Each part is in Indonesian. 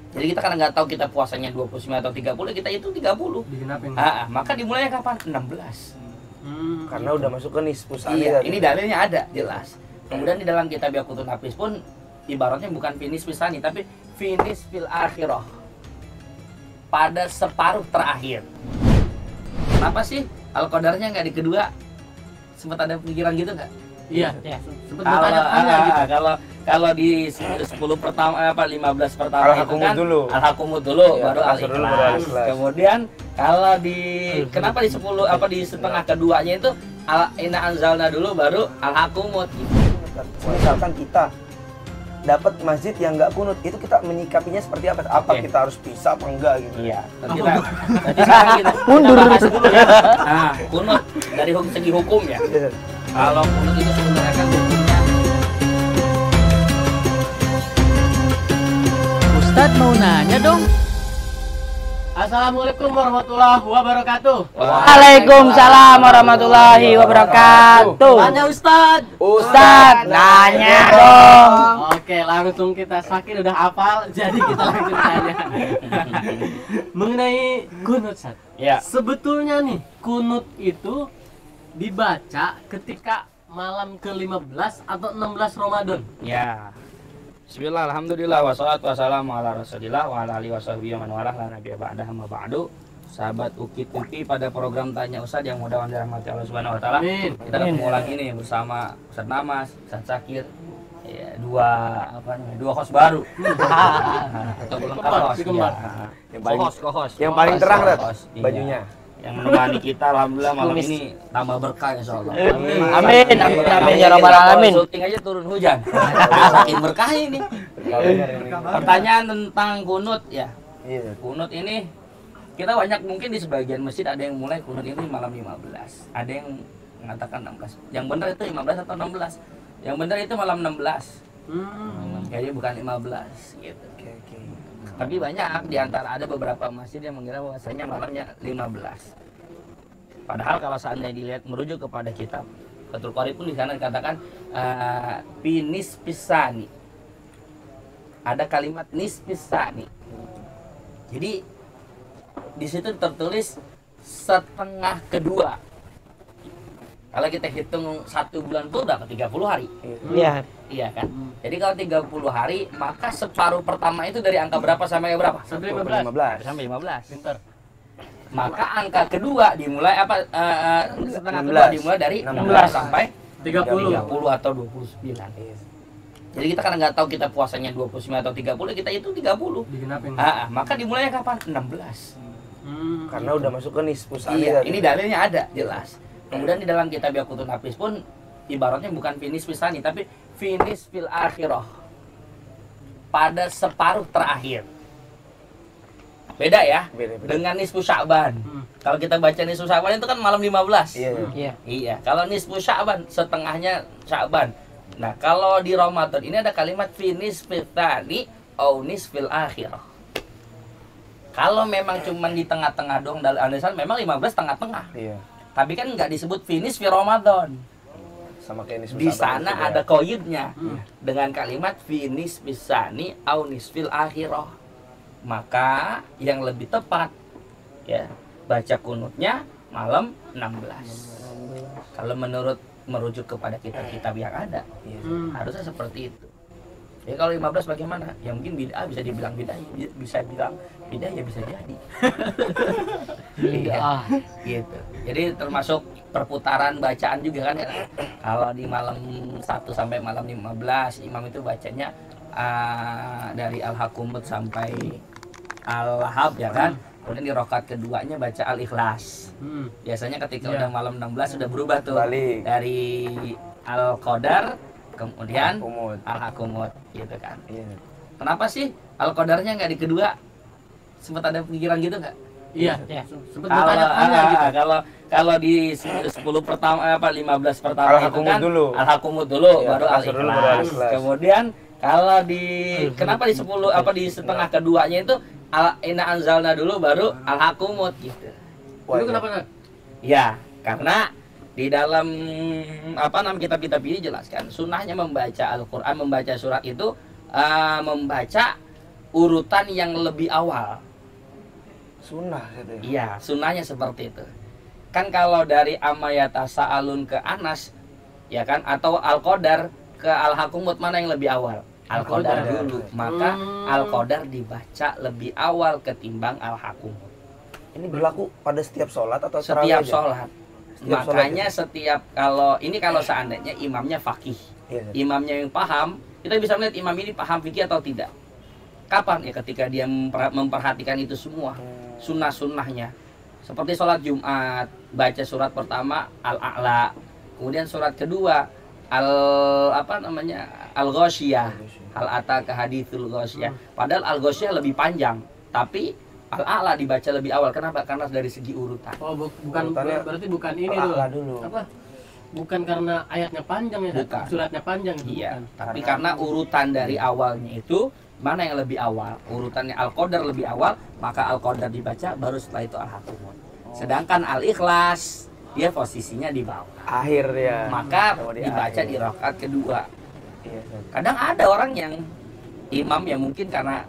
Jadi kita kan nggak tahu kita puasanya 29 atau 30, kita itu 30. Maka dimulainya kapan? 16. Karena udah masuk ke nisfu sani. Iya, ini dalilnya ada jelas. Kemudian di dalam kitab Yaqutun Nafis pun ibaratnya bukan finish pisani, tapi finish fil akhirah, pada separuh terakhir. Kenapa sih al-qadarnya nggak di kedua? Sempat ada pikiran gitu nggak? Iya. Kalau di 10 pertama 15 pertama itu kan al-hakumut dulu ya, baru al-ikhlas. Kemudian kalau di kenapa di 10 di setengah keduanya itu inna anzalna dulu baru al-hakumut. Misalkan kita dapat masjid yang nggak kunut, itu kita menyikapinya seperti apa? Apa kita harus pisah apa enggak gitu? Iya. Nanti sekarang kita bahas dulu ya. Nah, kunut dari segi hukum ya. Kalau kunut itu sebenarnya kan hukumnya. Ustadz mau nanya dong. Assalamualaikum warahmatullahi wabarakatuh. Waalaikumsalam warahmatullahi wabarakatuh. Tanya Ustadz. Ustadz nanya dong. Oke, langsung kita Sakir udah hafal, jadi kita langsung tanya. Mengenai kunut, Ustadz. Ya. Sebetulnya nih, kunut itu dibaca ketika malam ke-15 atau 16 Ramadan. Ya. Bismillah, alhamdulillah, wassalatu wassalamu ala rasulillah wa ala alihi wasahbihi wa man walah la nabiyya ba'dahu amma ba'du. Sahabat Ukit-Uki pada program Tanya Ustadz yang mudah-mudahan dirahmati Allah Subhanahu wa taala. Kita ketemu lagi nih bersama Ustadz Namas, Ustadz Sakir. Ya, dua host baru. Atau pelengkap host. Yang paling terang bajunya. Yang menemani kita alhamdulillah malam ini tambah berkah insyaallah. Amin ya rabbal alamin. Syuting aja turun hujan. Saking berkah ini. Pertanyaan tentang kunut ya. Kunut ini kita banyak mungkin di sebagian masjid ada yang mulai kunut ini malam 15. Ada yang mengatakan 16. Yang benar itu 15 atau 16? Yang benar itu malam 16. Kayaknya bukan 15 gitu. Tapi banyak di antara ada beberapa masjid yang mengira bahwasanya malamnya 15. Padahal kalau seandainya dilihat merujuk kepada kitab Fathul Qorib pun di sana dikatakan finis pisani. Ada kalimat nispisani. Jadi di situ tertulis setengah kedua. Kalau kita hitung 1 bulan itu udah ke 30 hari. Iya. Iya kan? Jadi kalau 30 hari, maka separuh pertama itu dari angka berapa sampai berapa? Sampai 15. Sampai 15. Pinter. Maka angka kedua dimulai setengah kedua dimulai dari 16 sampai 30 atau 29. Jadi kita kan nggak tahu kita puasanya 29 atau 30, kita itu 30. Digenapin. Maka dimulainya kapan? 16. Karena udah masuk ke nisfu sani. Iya, ini dalilnya ada jelas. Kemudian di dalam kitab Yaqutun Nafis pun ibaratnya bukan finish pisani, tapi finish fil akhirah, pada separuh terakhir. Beda ya. Beda. Dengan nisfu Sya'ban. Kalau kita baca nisfu Sya'ban itu kan malam 15. Iya. Kalau nisfu Sya'ban setengahnya Sya'ban. Nah, kalau di Ramadan ini ada kalimat finish fil tsani au nisfil akhirah. Kalau memang cuma di tengah-tengah dong dalam alisan memang 15 tengah-tengah. Iya. Tapi kan nggak disebut finish fi Ramadan. Sama kayak di sana ada koyudnya dengan kalimat finish bisani au nisfil akhirah. Maka yang lebih tepat ya baca kunutnya malam 16. Kalau menurut merujuk kepada kitab-kitab yang ada, harusnya seperti itu. Ya kalau 15 bagaimana? Ya mungkin bid'ah bisa dibilang bid'ah, bisa bilang bid'ah ya bisa jadi. Iya, gitu. Jadi termasuk perputaran bacaan juga kan ya. Kalau di malam 1 sampai malam 15 imam itu bacanya dari Al-Hakumut sampai Al-Lahab ya kan. Kemudian di rakaat keduanya baca Al-Ikhlas. Biasanya ketika udah malam 16 sudah berubah tuh dari Al-Qadar kemudian Al-Hakumut gitu kan. Kenapa sih Al-Qadarnya nggak di kedua? Sempat ada pikiran gitu nggak? Iya. Kalau di 10 pertama 15 pertama itu kan Al-Hakumut dulu baru Al-Ikhlas. Kemudian kalau di kenapa di 10 di setengah keduanya itu inna anzalna dulu baru Al-Hakumut gitu. Itu kenapa? Ya, karena di dalam kitab-kitab ini jelaskan sunnahnya membaca Al-Quran, membaca surat itu membaca urutan yang lebih awal. Sunnah gitu ya. Iya, sunnahnya seperti itu. Kan kalau dari amayata sa'alun ke Anas, ya kan, atau Al-Qadar ke Al-Hakumut, mana yang lebih awal? Al-Qadar dulu. Maka Al-Qadar dibaca lebih awal ketimbang Al-Hakumut. Ini berlaku pada setiap sholat atau Setiap tarawih aja? sholat. Setiap Makanya sholat setiap kalau seandainya imamnya fakih, Iya. imamnya yang paham, kita bisa melihat imam ini paham fikih atau tidak. Kapan? Ya ketika dia memperhatikan itu semua, sunnah-sunnahnya. Seperti sholat Jumat, baca surat pertama Al-A'la, kemudian surat kedua Al-Ghasyiyah, Al-Ataka hadithul Ghasyiyah. Padahal Al-Ghasyiyah lebih panjang, tapi Al-A'la dibaca lebih awal. Kenapa? Karena dari segi urutan. Oh, bukan Urutannya berarti bukan ini Al-A'la dulu. dulu. Apa? Bukan karena ayatnya panjang ya, Bukan. suratnya panjang gitu. Iya, Bukan. tapi karena urutan dari awalnya itu mana yang lebih awal? Urutannya Al-Qadar lebih awal, maka Al-Qadar dibaca, baru setelah itu Al-Hakumut. Sedangkan Al-Ikhlas dia posisinya di bawah. Akhir ya. Maka Oh, dibaca akhir. di rakaat kedua. Iya, Ustaz. Kadang ada orang yang imam yang mungkin karena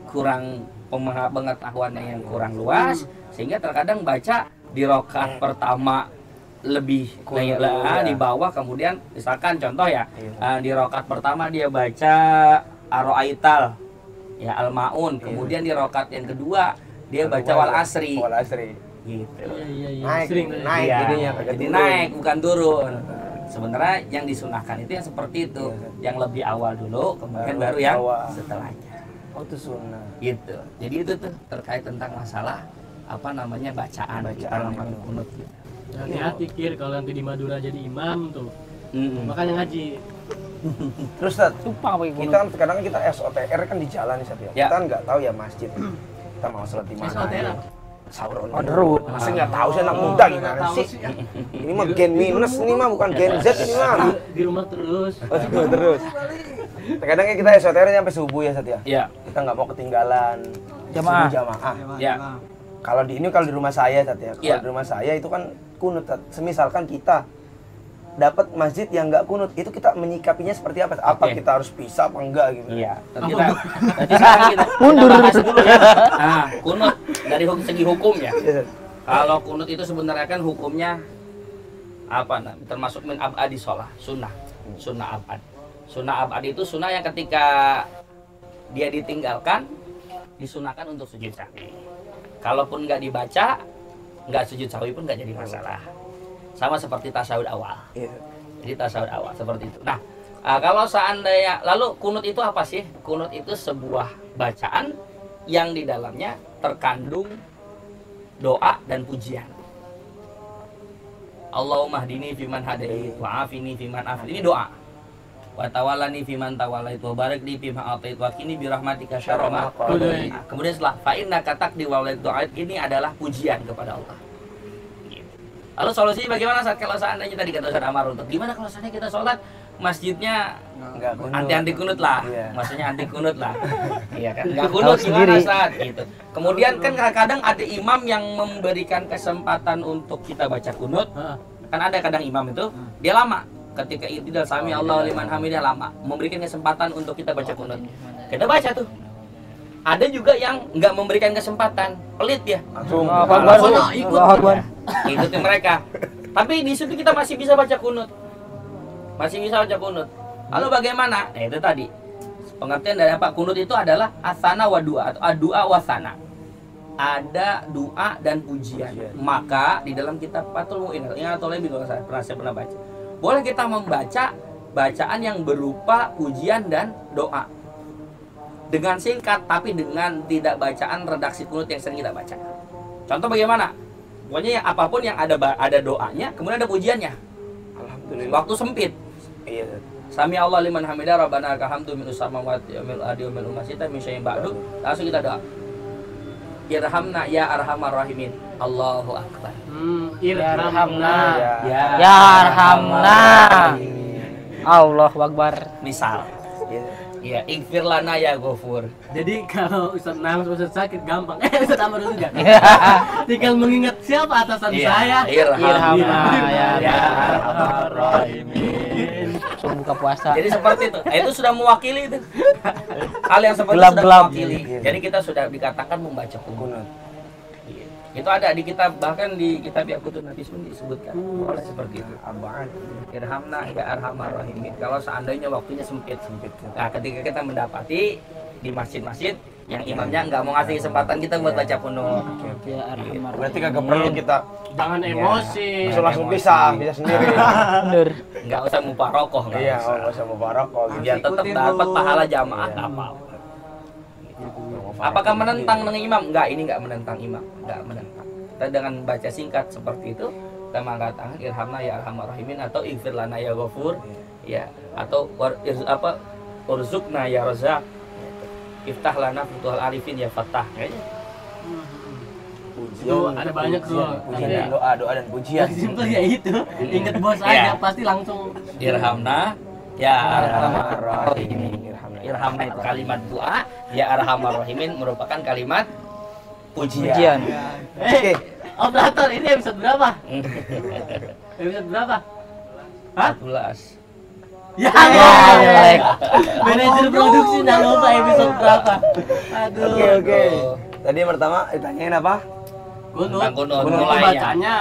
kurang pengetahuannya yang kurang luas, sehingga terkadang baca di rakaat pertama lebih Kurang lah, ya. di bawah, kemudian misalkan contoh ya, Iya. di rakaat pertama dia baca Ar-Ra'aital ya Al-Maun, kemudian di rakaat yang kedua dia baca Wal Asri Wal Asri. gitu. Iya. Naik, Sering naik Iya, jadinya, kagak jadi turun. naik bukan turun. Sebenarnya yang disunahkan itu yang seperti itu, yang lebih awal dulu, kemudian baru yang Awal. setelahnya. Oh, itu sunnah. Gitu. Jadi itu tuh terkait tentang masalah apa namanya bacaan kita dalam kunut gitu. hati-hati kir kalau nanti di Madura jadi imam tuh. Mm-mm. Makanya ngaji. Terus Ustaz, Sumpah apa kita kan kadang kita SOTR kan di jalan nih Ustaz ya. Ya. Kita kan nggak tahu ya masjid. Kita mau sholat di mana. SOTR ya. apa? Sahur on On the road. Masa nggak tahu sih anak muda gimana sih? Ini mah gen minus, ini mah bukan gen Z ini mah. Di rumah terus. Oh, terus. Terkadang kita SOTR sampai subuh ya Ustaz ya. Ya, Kita nggak mau ketinggalan Jamaah. subuh jamaah. ya. Kalau di rumah saya Ustaz ya. Kalau Ya. di rumah saya itu kan kunut. Ustaz. Semisalkan kita dapat masjid yang nggak kunut, itu kita menyikapinya seperti apa? Apa Oke. kita harus pisah apa enggak gitu? Iya. Nanti sekarang kita bahas dulu ya. Nah, kunut dari segi hukum ya. Iya. Kalau kunut itu sebenarnya kan hukumnya apa? Nah, termasuk min abadi sholah, sunnah, sunnah abad. Sunnah abad itu sunnah yang ketika dia ditinggalkan, disunahkan untuk sujud sahwi. Kalaupun nggak dibaca, nggak sujud sahwi pun nggak jadi masalah. Sama seperti tasyahud awal. Iya. Jadi tasyahud awal seperti itu. Nah, kalau seandainya lalu kunut itu apa sih? Kunut itu sebuah bacaan yang di dalamnya terkandung doa dan pujian. Allahumma hdini fiman hadait wa afini fiman afid. Ini doa. Wa tawallani fiman tawallait wa barik li fima atait wa qini bi rahmatika syarra ma qadait. Nah, kemudian setelah fa innaka taqdi wa la doa ini adalah pujian kepada Allah. Gitu. Lalu solusinya bagaimana saat kalau seandainya tadi kata Ustaz Amar untuk gimana kalau seandainya kita sholat masjidnya Nggak kunut. anti kunut lah, Iya. maksudnya anti kunut lah, iya kan? Nggak kunut Tahu gimana sendiri. saat gitu. Kemudian kan kadang ada imam yang memberikan kesempatan untuk kita baca kunut. Heeh. Kan ada kadang imam itu dia lama ketika tidak sami Allah liman hamidah lama memberikan kesempatan untuk kita baca kunut. Kita baca tuh. Ada juga yang nggak memberikan kesempatan, pelit ya. Langsung. Allahu Akbar. Sono, ikut. Allahu Akbar. Ikutin mereka. Tapi di situ kita masih bisa baca kunut. Masih bisa baca kunut. Lalu bagaimana? Nah, itu tadi. Pengertian dari apa? Kunut itu adalah asana wa du'a atau adua wa sana. Ada doa dan pujian. Maka di dalam kitab Fathul Mu'in, ingat atau lebih kalau saya pernah baca. Boleh kita membaca bacaan yang berupa pujian dan doa. Dengan singkat tapi dengan tidak bacaan redaksi kunut yang sering kita baca. Contoh bagaimana? Pokoknya ya, apapun yang ada doanya, kemudian ada pujiannya. Alhamdulillah. Waktu sempit. Iya. Ustaz. Sami Allah liman hamidah rabbana lakal hamdu min samawati wa min ardi wa min umasita min syai'in ba'du. Langsung kita doa. Irhamna ya arhamar rahimin. Allahu akbar. Irhamna. Ya. Ya arhamna. Allahu Akbar. Misal, Iya. ya ighfir lana ya ghafur. Jadi kalau Ustaz Nang Ustaz sakit gampang. Ustaz Amar dulu enggak? Tinggal mengingat siapa atasan saya. Irhamna Irhamna ya ya arhamar rahimin. buka puasa. Jadi seperti itu. Itu sudah mewakili itu. Hal yang seperti itu sudah Gelap-gelap. mewakili. Jadi kita sudah dikatakan membaca kunut. Itu ada di kitab, bahkan di kitab Yaqutun Nafis pun disebutkan oleh seperti itu. Irhamna ya arhamar rahimin. Kalau seandainya waktunya sempit. Nah, ketika kita mendapati di masjid-masjid yang imamnya nggak mau ngasih kesempatan kita buat baca kunut. Ya arhamar. Berarti kagak perlu kita Jangan emosi. langsung bisa sendiri. Bener. Nggak usah muparokoh, nggak Iya, usah. nggak usah mubarakah gitu. Biar tetap dapat pahala jamaah nggak apa-apa. Apakah menentang dengan imam? Enggak, ini enggak menentang imam, enggak menentang. Kita dengan baca singkat seperti itu, kita mengatakan irhamna ya arhamar rahimin atau ighfir lana ya ghafur, ya, atau urzukna ya razak, iftah lana futuhal arifin ya fattah, kayaknya. Tuh, ada banyak tuh. Pujian dan doa dan pujian. Yang simpel ya itu. Ingat bos aja pasti langsung. Irhamna ya arhamar rahimin. Irhamna itu kalimat doa, ya arhamar rahimin merupakan kalimat pujian. Oke. Operator, ini episode berapa? Episode berapa? Hah? 14. Ya, jelek. manajer produksi nggak lupa episode berapa. Aduh. Oke. Tadi yang pertama ditanyain apa? Kunut. Tentang kunut, Kunut mulainya. bacanya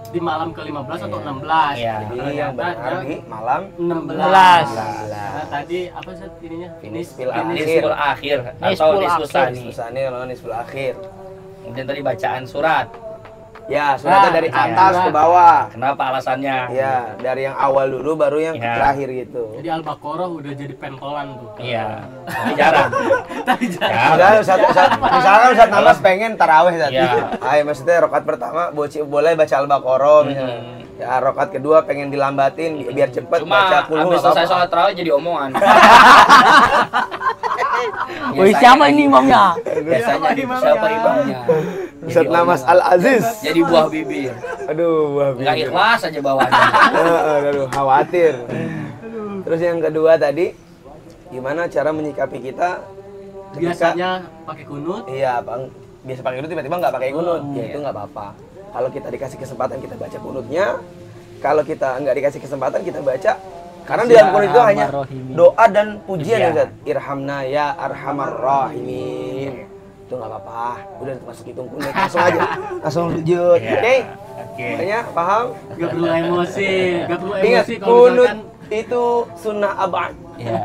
di malam ke-15 atau 16. Iya. Jadi yang benar di malam 16. 16. Nah, tadi apa sih ininya? Nisfil Nisful akhir atau Nisful nisful akhir. sani. Susahnya kalau nisful akhir. Kemudian tadi bacaan surat. Ya, suratnya dari bacaan atas surat. ke bawah. Kenapa alasannya? Ya, dari yang awal dulu baru yang Ya. terakhir gitu. Jadi Al-Baqarah udah jadi pentolan tuh. Iya. Tapi jarang. Tapi jangan. Ya. Misalkan Ustaz Namas pengen tarawih tadi. Iya. Ayo maksudnya rokat pertama boleh baca Al-Baqarah misalnya. Ya, rokat kedua pengen dilambatin biar cepet baca Cuma kulhu. habis selesai sholat tarawih jadi omongan. Wih, siapa ini imamnya? Biasanya siapa imamnya? Ustaz Jadi Namas omongan. Al-Aziz. Jadi buah bibir. Aduh, wah. Enggak ikhlas aja bawaannya. Aduh, khawatir. Terus yang kedua tadi, gimana cara menyikapi kita ketika Biasanya pakai kunut. iya, Bang, biasa pakai kunut tiba-tiba nggak pakai kunut, ya itu nggak apa-apa. Kalau kita dikasih kesempatan kita baca kunutnya, kalau kita nggak dikasih kesempatan kita baca, karena di dalam kunut itu hanya doa dan pujian ya, Ustaz. Irhamna ya arhamar rahimin. Itu nggak apa-apa, udah masuk hitung kunut langsung aja, langsung sujud, oke? Oke. Makanya paham? Gak perlu emosi, gak perlu Ingat, emosi kalau kunut misalkan itu sunnah abad. Iya.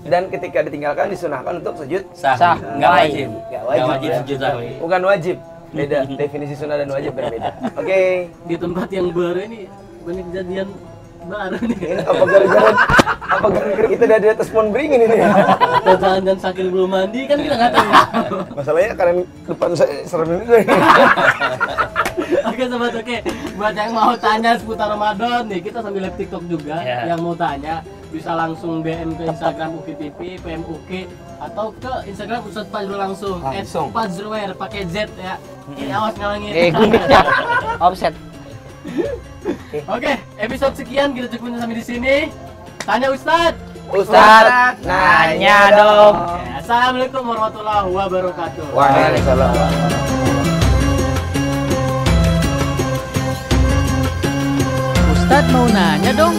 Dan ketika ditinggalkan disunahkan untuk sujud. Sah. Enggak wajib. Nggak Enggak wajib, wajib ya. sujud sahwi. Bukan wajib. Beda. Definisi sunnah dan wajib berbeda. Oke. di tempat yang baru ini banyak kejadian baru nih. Ini apa gara-gara kita dari atas pohon beringin ini? Dan sakit belum mandi kan kita nggak tahu. Masalahnya karena depan saya serem ini. Oke sobat, oke. Buat yang mau tanya seputar Ramadan nih, kita sambil live TikTok juga. Ya. Yang mau tanya bisa langsung DM ke Instagram UKTV, PMUK atau ke Instagram Ustadz Fajrul langsung. Langsung. @fajrulwer pakai Z ya. Ini awas ngalangin. Gundiknya offset. Oke, episode sekian kita cukupin sampai di sini. Tanya Ustadz. Ustaz, Nanya dong. Oke, Assalamualaikum warahmatullahi wabarakatuh. Waalaikumsalam. Ustadz mau nanya dong.